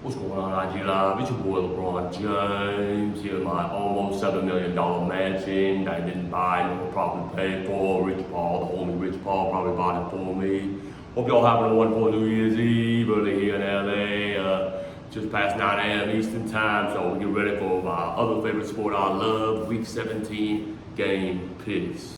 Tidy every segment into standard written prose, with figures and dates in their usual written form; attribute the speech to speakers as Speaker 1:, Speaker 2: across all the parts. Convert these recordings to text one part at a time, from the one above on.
Speaker 1: What's going on, IG Live? It's your boy LeBron James here in my almost $7 million mansion that I didn't buy, nor probably paid for. Rich Paul, the homie Rich Paul, probably bought it for me. Hope y'all having a wonderful New Year's Eve early here in LA. Just past 9 a.m. Eastern Time, so we get ready for my other favorite sport I love, Week 17 game picks.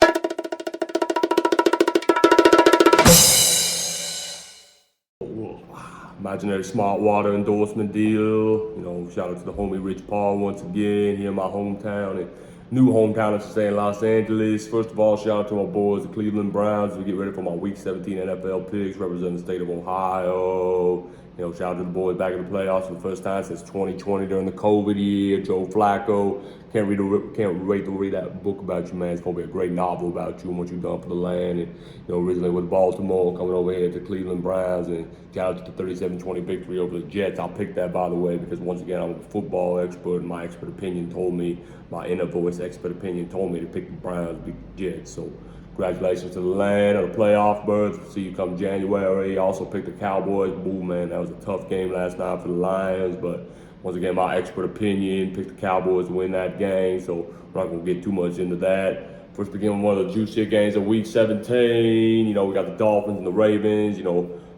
Speaker 1: Imaginary smart water endorsement deal. Shout out to the homie Rich Paul once again here in my hometown and new hometown, I should say, in Los Angeles. First of all, shout out to my boys, the Cleveland Browns, as we get ready for my Week 17 NFL picks representing the state of Ohio. Shout out to the boys back in the playoffs for the first time since 2020 during the COVID year. Joe Flacco. Can't wait to read that book about you, man. It's gonna be a great novel about you and what you've done for the land. And originally with Baltimore, coming over here to Cleveland Browns, and shout out to the 37-20 victory over the Jets. I'll pick that, by the way, because once again, I'm a football expert, and my expert opinion told me, my inner voice expert opinion told me to pick the Browns, beat the Jets. So congratulations to the land of the playoff berth. See you come January. I also picked the Cowboys. Boo, man, that was a tough game last night for the Lions, but once again, my expert opinion, picked the Cowboys to win that game, so we're not going to get too much into that. First begin with one of the juicier games of Week 17. We got the Dolphins and the Ravens.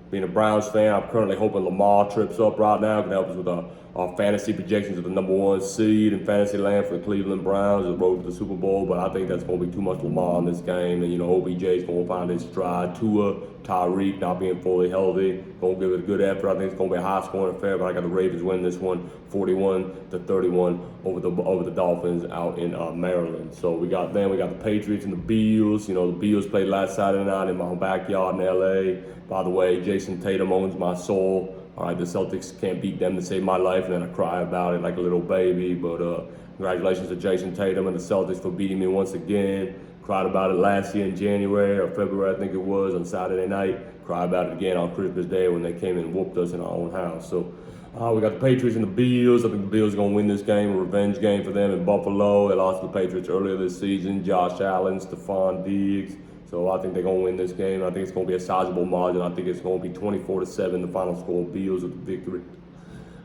Speaker 1: Being a Browns fan, I'm currently hoping Lamar trips up right now. Can help us with our fantasy projections of the number one seed in fantasy land for the Cleveland Browns, the road to the Super Bowl. But I think that's going to be too much Lamar in this game. And, OBJ's going to find his stride. Tua, Tyreek not being fully healthy, going to give it a good effort. I think it's going to be a high-scoring affair, but I got the Ravens winning this one 41-31 over the Dolphins out in Maryland. So we got the Patriots and the Bills. The Bills played last Saturday night in my backyard in LA. By the way, Jason Tatum owns my soul. All right, the Celtics can't beat them to save my life, and then I cry about it like a little baby. But congratulations to Jason Tatum and the Celtics for beating me once again. Cried about it last year in January or February, I think it was, on Saturday night. Cried about it again on Christmas Day when they came and whooped us in our own house. So we got the Patriots and the Bills. I think the Bills are going to win this game, a revenge game for them in Buffalo. They lost to the Patriots earlier this season. Josh Allen, Stephon Diggs. So I think they're going to win this game. I think it's going to be a sizable margin. I think it's going to be 24-7, the final score. Bills with the victory.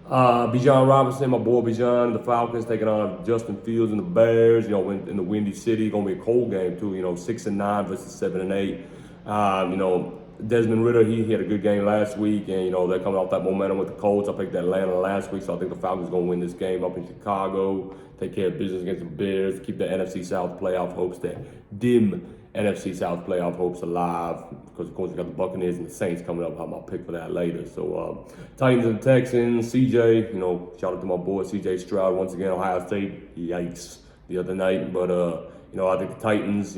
Speaker 1: Bijan Robinson, my boy Bijan, the Falcons taking on Justin Fields and the Bears. In the Windy City, going to be a cold game too. 6-9 versus 7-8. Desmond Ridder, he had a good game last week, and they're coming off that momentum with the Colts. I picked Atlanta last week, so I think the Falcons are going to win this game up in Chicago. Take care of business against the Bears. Keep the NFC South playoff hopes, that dim NFC South playoff hopes alive, because of course we got the Buccaneers and the Saints coming up. I'll have my pick for that later. So Titans and Texans, CJ, shout out to my boy CJ Stroud once again, Ohio State, yikes, the other night. But I think the Titans,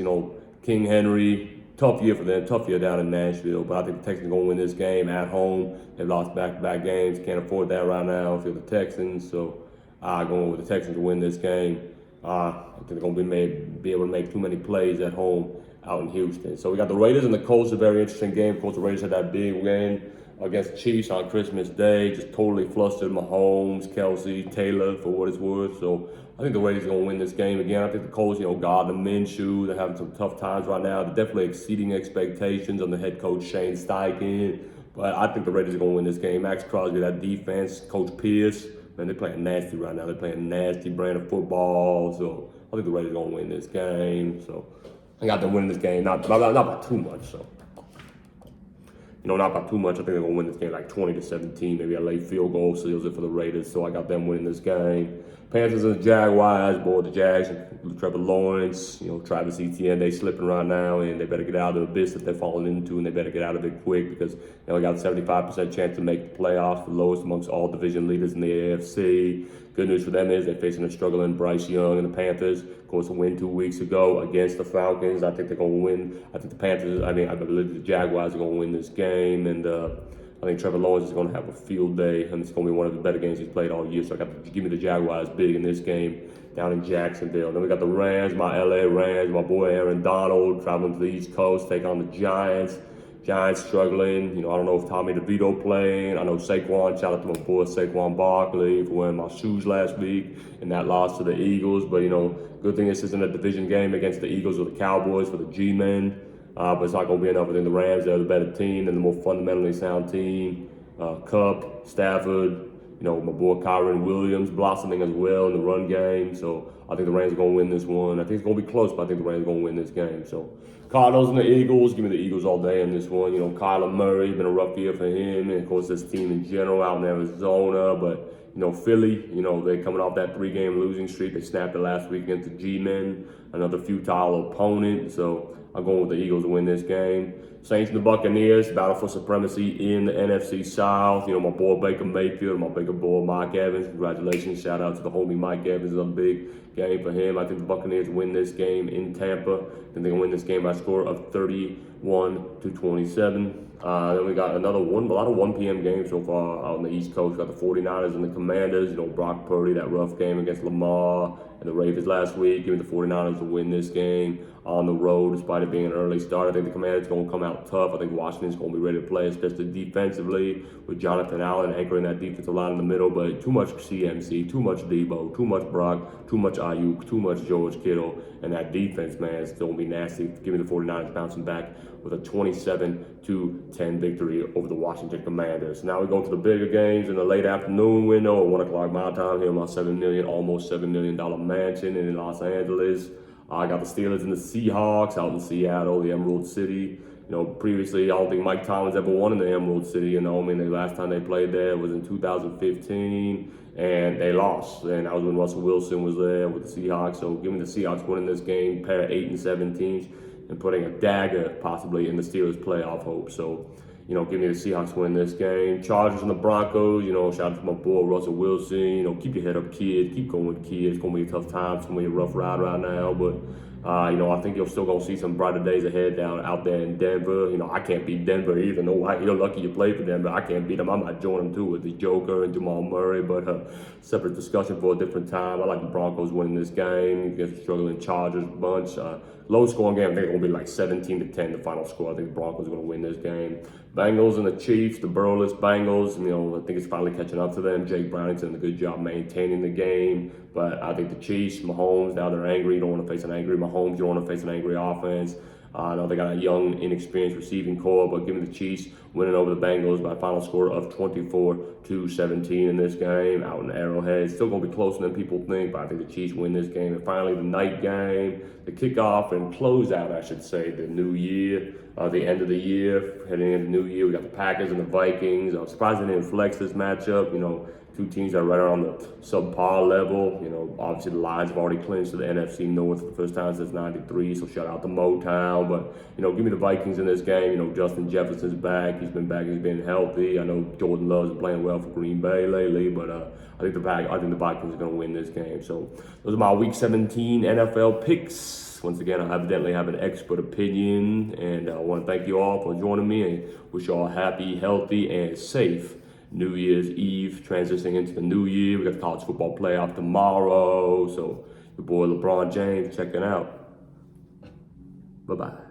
Speaker 1: King Henry, tough year for them, tough year down in Nashville. But I think the Texans are going to win this game at home. They've lost back-to-back games, can't afford that right now if you're the Texans. So going with the Texans to win this game. I think they're going to be able to make too many plays at home out in Houston. So we got the Raiders and the Colts, a very interesting game. Of course, the Raiders had that big win against the Chiefs on Christmas Day. Just totally flustered Mahomes, Kelsey, Taylor, for what it's worth. So I think the Raiders are going to win this game again. I think the Colts, Gardner Minshew, they're having some tough times right now. They're definitely exceeding expectations on the head coach, Shane Steichen. But I think the Raiders are going to win this game. Max Crosby, that defense, Coach Pierce, man, they're playing nasty right now. They're playing nasty brand of football. So I think the Raiders are going to win this game. So I got them winning this game, not by too much. So, not by too much. I think they're going to win this game like 20-17. Maybe a late field goal seals it for the Raiders. So I got them winning this game. Panthers and the Jaguars, boy, the Jags, Trevor Lawrence, Travis Etienne, they slipping right now, and they better get out of the abyss that they're falling into, and they better get out of it quick, because they only got a 75% chance to make the playoffs, the lowest amongst all division leaders in the AFC. Good news for them is they're facing a struggling Bryce Young and the Panthers. Of course, a win 2 weeks ago against the Falcons. I think they're going to win. I think I believe the Jaguars are going to win this game, and I think Trevor Lawrence is going to have a field day, and it's going to be one of the better games he's played all year. So I got to give me the Jaguars big in this game down in Jacksonville. Then we got the Rams, my LA Rams, my boy Aaron Donald traveling to the East Coast, taking on the Giants. Giants struggling. I don't know if Tommy DeVito playing. I know Saquon. Shout out to my boy Saquon Barkley for wearing my shoes last week in that loss to the Eagles. But good thing this isn't a division game against the Eagles or the Cowboys for the G-men. But it's not going to be enough. I think the Rams are the better team and the more fundamentally sound team. Kupp, Stafford, You know, my boy Kyron Williams blossoming as well in the run game. So I think the Rams are going to win this one. I think it's going to be close, but I think the Rams are going to win this game. So Cardinals and the Eagles, give me the Eagles all day in this one. You know, Kyler Murray, been a rough year for him, and of course this team in general out in Arizona. But you know, Philly, you know, they're coming off that 3-game losing streak. They snapped it last week against the G-Men, another futile opponent. So I'm going with the Eagles to win this game. Saints and the Buccaneers, battle for supremacy in the NFC South. You know, my boy Baker Mayfield, my bigger boy Mike Evans. Congratulations. Shout out to the homie Mike Evans. It's a big game for him. I think the Buccaneers win this game in Tampa. I think they can win this game by a score of 31-27. Then we got a lot of 1 p.m. games so far out on the East Coast. We got the 49ers and the Commanders. You know, Brock Purdy, that rough game against Lamar and the Ravens last week. Give me the 49ers to win this game on the road, despite it being an early start. I think the Commanders are going to come out tough. I think Washington's going to be ready to play, especially defensively, with Jonathan Allen anchoring that defensive line in the middle. But too much CMC, too much Debo, too much Brock, too much Ayuk, too much George Kittle. And that defense, man, is going to be nasty. Give me the 49ers bouncing back with a 27-10 victory over the Washington Commanders. Now we go to the bigger games in the late afternoon window at 1 o'clock my time here in my almost $7 million mansion in Los Angeles. I got the Steelers and the Seahawks out in Seattle, the Emerald City. You know, previously, I don't think Mike Tomlins ever won in the Emerald City. You know, I mean, the last time they played there was in 2015, and they lost. And that was when Russell Wilson was there with the Seahawks. So give me the Seahawks winning this game, pair of 8 and 7 teams, and putting a dagger possibly in the Steelers' playoff hope. So, you know, give me the Seahawks win this game. Chargers and the Broncos, you know, shout out to my boy Russell Wilson. You know, keep your head up, kid. Keep going, kid. It's going to be a tough time. It's going to be a rough ride right now. But, you know, I think you're still going to see some brighter days ahead out there in Denver. You know, I can't beat Denver either. No, you're lucky you played for Denver. I can't beat them. I might join them, too, with the Joker and Jamal Murray. But separate discussion for a different time. I like the Broncos winning this game against the struggling Chargers bunch. Low scoring game. I think it's going to be like 17-10, the final score. I think the Broncos are going to win this game. Bengals and the Chiefs, the Burless Bengals. You know, I think it's finally catching up to them. Jake Browning's done a good job maintaining the game. But I think the Chiefs, Mahomes, now they're angry. You don't want to face an angry Mahomes. You don't want to face an angry offense. I know they got a young, inexperienced receiving core, but give me the Chiefs winning over the Bengals by a final score of 24-17 in this game out in Arrowhead. It's still going to be closer than people think, but I think the Chiefs win this game. And finally, the night game, the kickoff and closeout, I should say, the new year, the end of the year, heading into the new year. We got the Packers and the Vikings. I'm surprised they didn't flex this matchup. You know, two teams that are right around the subpar level. You know, obviously the Lions have already clinched to the NFC North for the first time since '93, so shout out to Motown. But, you know, give me the Vikings in this game. You know, Justin Jefferson's back. He's been back. He's been healthy. I know Jordan Love's playing well for Green Bay lately, but I think the Vikings are going to win this game. So those are my Week 17 NFL picks. Once again, I evidently have an expert opinion, and I want to thank you all for joining me and wish you all happy, healthy, and safe New Year's Eve, transitioning into the new year. We got the college football playoff tomorrow, so your boy LeBron James checking out. Bye-bye.